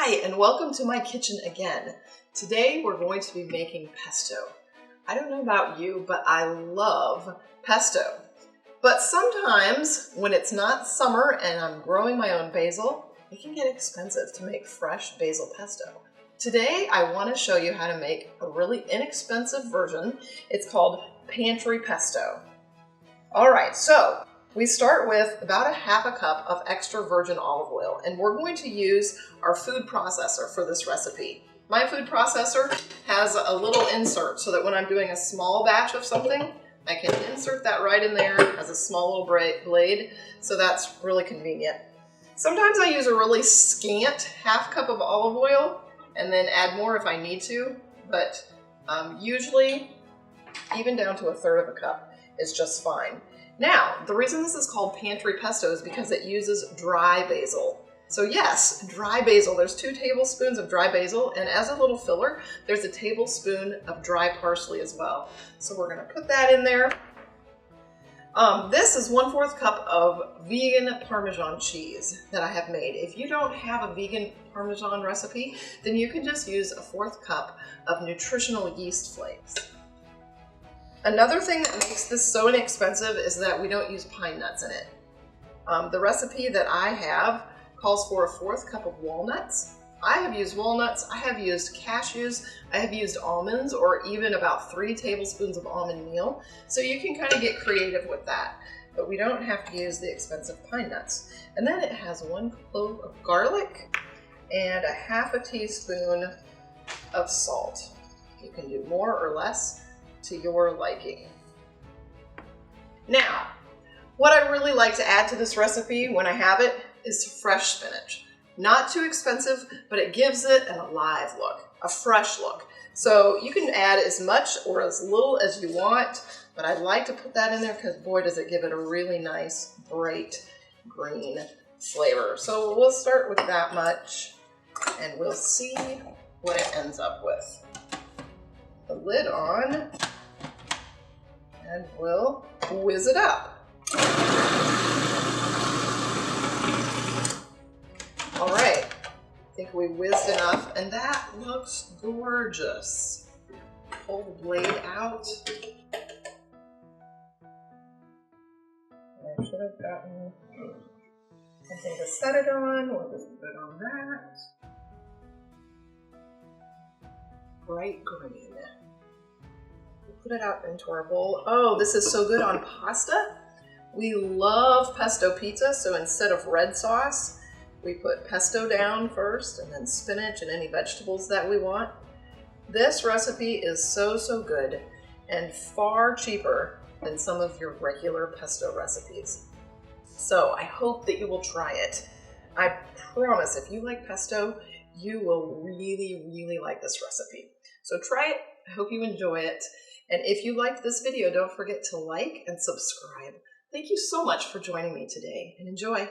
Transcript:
Hi, and welcome to my kitchen again. Today we're going to be making pesto. I don't know about you, but I love pesto. But sometimes when it's not summer and I'm growing my own basil, it can get expensive to make fresh basil pesto. Today I want to show you how to make a really inexpensive version. It's called Pantry Pesto. Alright, so we start with about a half a cup of extra virgin olive oil, and we're going to use our food processor for this recipe. My food processor has a little insert so that when I'm doing a small batch of something, I can insert that right in there as a small little blade, so that's really convenient. Sometimes I use a really scant half cup of olive oil and then add more if I need to, but usually even down to a third of a cup is just fine. Now, the reason this is called Pantry Pesto is because it uses dry basil. So yes, dry basil. There's 2 tablespoons of dry basil, and as a little filler, there's a tablespoon of dry parsley as well. So we're gonna put that in there. This is 1/4 cup of vegan Parmesan cheese that I have made. If you don't have a vegan Parmesan recipe, then you can just use a 1/4 cup of nutritional yeast flakes. Another thing that makes this so inexpensive is that we don't use pine nuts in it. The recipe that I have calls for a 1/4 cup of walnuts. I have used walnuts, I have used cashews, I have used almonds, or even about 3 tablespoons of almond meal. So you can kind of get creative with that, but we don't have to use the expensive pine nuts. And then it has 1 clove of garlic and a 1/2 teaspoon of salt. You can do more or less to your liking. Now, what I really like to add to this recipe when I have it is fresh spinach. Not too expensive, but it gives it an alive look, a fresh look. So you can add as much or as little as you want, but I like to put that in there because boy does it give it a really nice, bright green flavor. So we'll start with that much and we'll see what it ends up with. The lid on, and we'll whiz it up. All right, I think we whizzed enough, and that looks gorgeous. Pull the blade out. I should have gotten something to set it on. We'll just put it on that. Bright green. Put it out into our bowl. Oh, this is so good on pasta. We love pesto pizza, so instead of red sauce, we put pesto down first and then spinach and any vegetables that we want. This recipe is so good and far cheaper than some of your regular pesto recipes. So I hope that you will try it. I promise if you like pesto, you will really like this recipe. So try it. I hope you enjoy it. And if you liked this video, don't forget to like and subscribe. Thank you so much for joining me today, and enjoy.